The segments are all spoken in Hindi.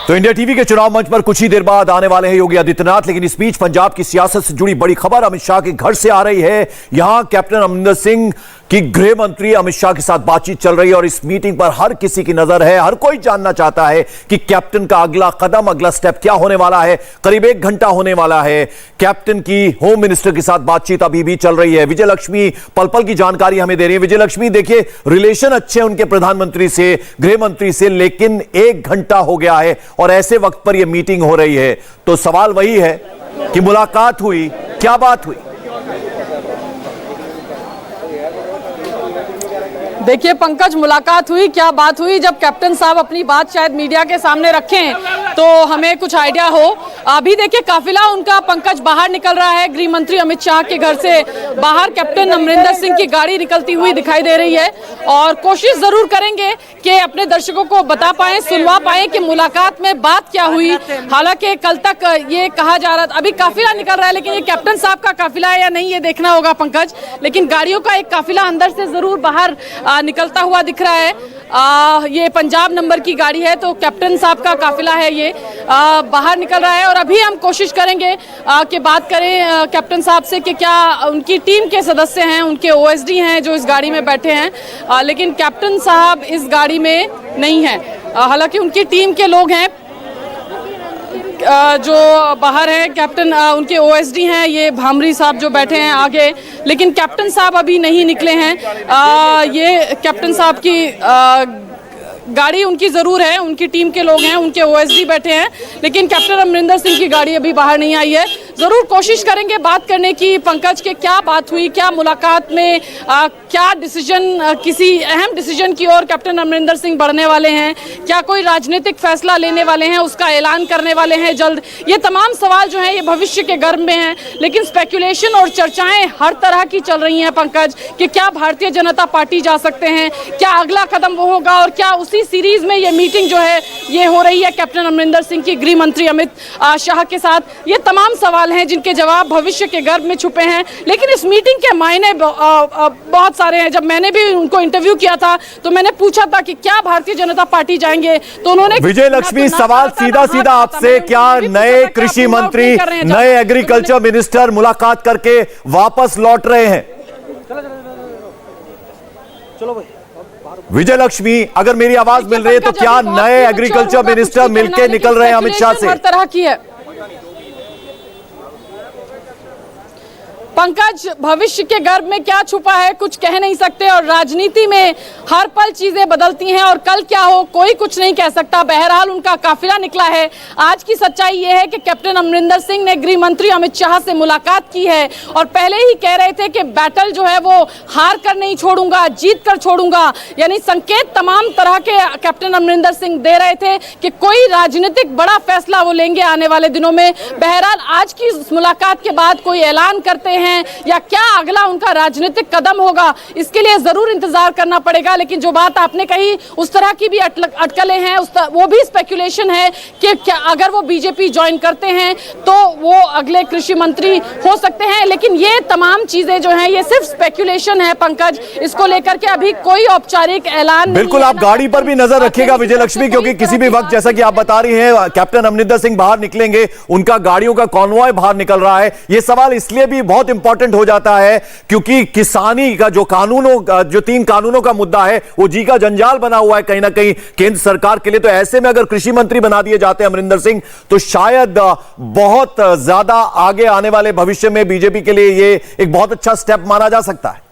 तो इंडिया टीवी के चुनाव मंच पर कुछ ही देर बाद आने वाले हैं योगी आदित्यनाथ, लेकिन इस बीच पंजाब की सियासत से जुड़ी बड़ी खबर अमित शाह के घर से आ रही है। यहां कैप्टन अमरिंदर सिंह की गृह मंत्री अमित शाह के साथ बातचीत चल रही है और इस मीटिंग पर हर किसी की नजर है। हर कोई जानना चाहता है कि कैप्टन का अगला कदम, अगला स्टेप क्या होने वाला है। करीब 1 घंटा होने वाला है। कैप्टन की होम मिनिस्टर के साथ बातचीत अभी भी चल रही है। विजय लक्ष्मी पल पल की जानकारी हमें दे रही है। विजय लक्ष्मी, देखिए रिलेशन अच्छे हैं उनके प्रधानमंत्री से, गृह मंत्री से, लेकिन 1 घंटा हो गया है और ऐसे वक्त पर यह मीटिंग हो रही है। तो सवाल वही है कि मुलाकात हुई, क्या बात हुई? देखिए पंकज, मुलाकात हुई, क्या बात हुई? जब कैप्टन साहब अपनी बात शायद मीडिया के सामने रखें तो हमें कुछ आइडिया हो। अभी देखिए काफिला उनका पंकज बाहर निकल रहा है। गृह मंत्री अमित शाह के घर से बाहर कैप्टन अमरिंदर सिंह की गाड़ी निकलती हुई दिखाई दे रही है और कोशिश जरूर करेंगे कि अपने दर्शकों को बता पाए, सुनवा पाए कि मुलाकात में बात क्या हुई। हालांकि कल तक ये कहा जा रहा था, अभी काफिला निकल रहा है, लेकिन ये कैप्टन साहब का काफिला है या नहीं ये देखना होगा पंकज। लेकिन गाड़ियों का एक काफिला अंदर से जरूर बाहर निकलता हुआ दिख रहा है। ये पंजाब नंबर की गाड़ी है, तो कैप्टन साहब का काफिला है, ये बाहर निकल रहा है। और अभी हम कोशिश करेंगे कि बात करें कैप्टन साहब से कि क्या उनकी टीम के सदस्य हैं, उनके ओएसडी हैं जो इस गाड़ी में बैठे हैं, लेकिन कैप्टन साहब इस गाड़ी में नहीं है। हालांकि उनकी टीम के लोग हैं जो बाहर है। कैप्टन उनके ओएसडी हैं, ये भामरी साहब जो बैठे हैं आगे, लेकिन कैप्टन साहब अभी नहीं निकले हैं। ये कैप्टन साहब की गाड़ी उनकी जरूर है, उनकी टीम के लोग हैं, उनके ओएसडी बैठे हैं, लेकिन कैप्टन अमरिंदर सिंह की गाड़ी अभी बाहर नहीं आई है। जरूर कोशिश करेंगे बात करने की पंकज के, क्या बात हुई, क्या मुलाकात में क्या डिसीजन, किसी अहम डिसीजन की ओर कैप्टन अमरिंदर सिंह बढ़ने वाले हैं, क्या कोई राजनीतिक फैसला लेने वाले हैं, उसका ऐलान करने वाले हैं जल्द। ये तमाम सवाल जो हैं ये भविष्य के गर्भ में हैं, लेकिन स्पेकुलेशन और चर्चाएं हर तरह की चल रही हैं पंकज कि क्या भारतीय जनता पार्टी जा सकते हैं, क्या अगला कदम वो होगा और क्या उसी सीरीज में ये मीटिंग जो है ये हो रही है कैप्टन अमरिंदर सिंह की गृह मंत्री अमित शाह के साथ। ये तमाम सवाल हैं जिनके जवाब भविष्य के गर्भ में छुपे हैं, लेकिन इस मीटिंग के मायने बहुत सारे हैं। जब मैंने भी उनको इंटरव्यू किया था तो मैंने पूछा था कि क्या भारतीय जनता पार्टी जाएंगे, तो उन्होंने विजय लक्ष्मी सवाल सीधा आपसे, क्या नए कृषि मंत्री, नए एग्रीकल्चर मिनिस्टर मुलाकात करके वापस लौट रहे हैं? चलो भाई विजय लक्ष्मी, अगर मेरी आवाज मिल रही है तो क्या नए एग्रीकल्चर मिनिस्टर मिलके निकल रहे हैं अमित शाह से? हर तरह की है पंकज, भविष्य के गर्भ में क्या छुपा है कुछ कह नहीं सकते और राजनीति में हर पल चीजें बदलती हैं और कल क्या हो कोई कुछ नहीं कह सकता। बहरहाल उनका काफिला निकला है। आज की सच्चाई यह है कि कैप्टन अमरिंदर सिंह ने गृह मंत्री अमित शाह से मुलाकात की है और पहले ही कह रहे थे कि बैटल जो है वो हार कर नहीं छोड़ूंगा, जीत कर छोड़ूंगा। यानी संकेत तमाम तरह के कैप्टन अमरिंदर सिंह दे रहे थे कि कोई राजनीतिक बड़ा फैसला वो लेंगे आने वाले दिनों में। बहरहाल आज की मुलाकात के बाद कोई ऐलान करते हैं या क्या अगला उनका राजनीतिक कदम होगा, इसके लिए जरूर इंतजार करना पड़ेगा। लेकिन जो बात आपने कही उस तरह की भी अटकलें हैं, वो भी स्पेकुलेशन है कि क्या अगर वो बीजेपी ज्वाइन करते हैं तो वो अगले कृषि मंत्री हो सकते हैं। लेकिन ये तमाम चीजें जो हैं ये सिर्फ स्पेकुलेशन है पंकज, इसको लेकर के अभी कोई औपचारिक ऐलान बिल्कुल आप गाड़ी पर भी नजर रखिएगा विजय लक्ष्मी, क्योंकि किसी भी वक्त जैसा कि आप बता रही हैं कैप्टन अमरिंदर सिंह बाहर निकलेंगे, उनका गाड़ियों का कॉन्वॉय बाहर निकल रहा है। यह सवाल इसलिए भी बहुत इंपॉर्टेंट हो जाता है क्योंकि किसानी का जो 3 कानूनों का मुद्दा है वो जी का जंजाल बना हुआ है कहीं ना कहीं केंद्र सरकार के लिए। तो ऐसे में अगर कृषि मंत्री बना दिए जाते हैं अमरिंदर सिंह तो शायद बहुत ज्यादा आगे आने वाले भविष्य में बीजेपी के लिए ये एक बहुत अच्छा स्टेप माना जा सकता है।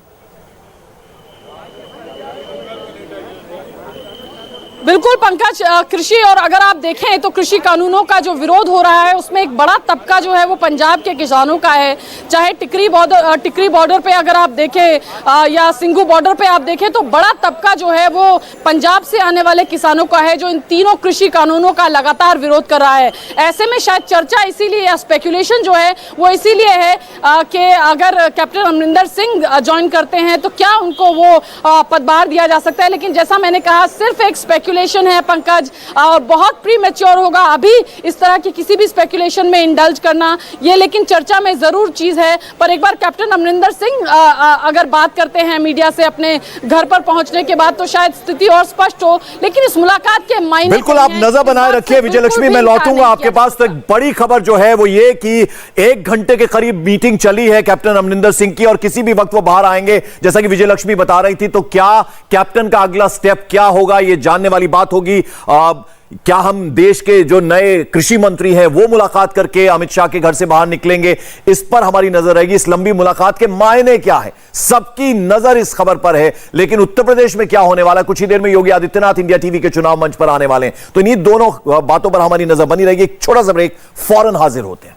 बिल्कुल पंकज, कृषि और अगर आप देखें तो कृषि कानूनों का जो विरोध हो रहा है उसमें एक बड़ा तबका जो है वो पंजाब के किसानों का है। चाहे टिकरी बॉर्डर पे अगर आप देखें या सिंघू बॉर्डर पे आप देखें तो बड़ा तबका जो है वो पंजाब से आने वाले किसानों का है जो इन तीनों कृषि कानूनों का लगातार विरोध कर रहा है। ऐसे में शायद चर्चा इसीलिए या स्पेकुलेशन जो है वो इसीलिए है कि अगर कैप्टन अमरिंदर सिंह ज्वाइन करते हैं तो क्या उनको वो पदभार दिया जा सकता है। लेकिन जैसा मैंने कहा सिर्फ एक स्पेकुलेशन स्पेकुलेशन है पंकज, और बहुत प्री मैच्योर होगा अभी इस तरह की किसी भी स्पेकुलेशन में इंडल्ज करना ये, लेकिन चर्चा में जरूर चीज है। पर एक बार कैप्टन अमरिंदर सिंह अगर बात करते हैं मीडिया से अपने घर पर पहुंचने के बाद तो शायद स्थिति और स्पष्ट हो, लेकिन इस मुलाकात के मायने बिल्कुल आप नजर बनाए रखिए विजयलक्ष्मी, मैं लौटूंगा आपके पास। तो एक बड़ी खबर जो है वो ये कि 1 घंटे के करीब मीटिंग चली है कैप्टन अमरिंदर सिंह की और किसी भी वक्त वो बाहर आएंगे जैसा कि विजयलक्ष्मी बता रही थी। तो क्या कैप्टन का अगला स्टेप क्या होगा ये जानने वाली बात होगी। क्या हम देश के जो नए कृषि मंत्री हैं वो मुलाकात करके अमित शाह के घर से बाहर निकलेंगे, इस पर हमारी नजर रहेगी। इस लंबी मुलाकात के मायने क्या है, सबकी नजर इस खबर पर है। लेकिन उत्तर प्रदेश में क्या होने वाला, कुछ ही देर में योगी आदित्यनाथ इंडिया टीवी के चुनाव मंच पर आने वाले हैं, तो इन्हीं दोनों बातों पर हमारी नजर बनी रहेगी। एक छोटा सा ब्रेक, फौरन हाजिर होते हैं।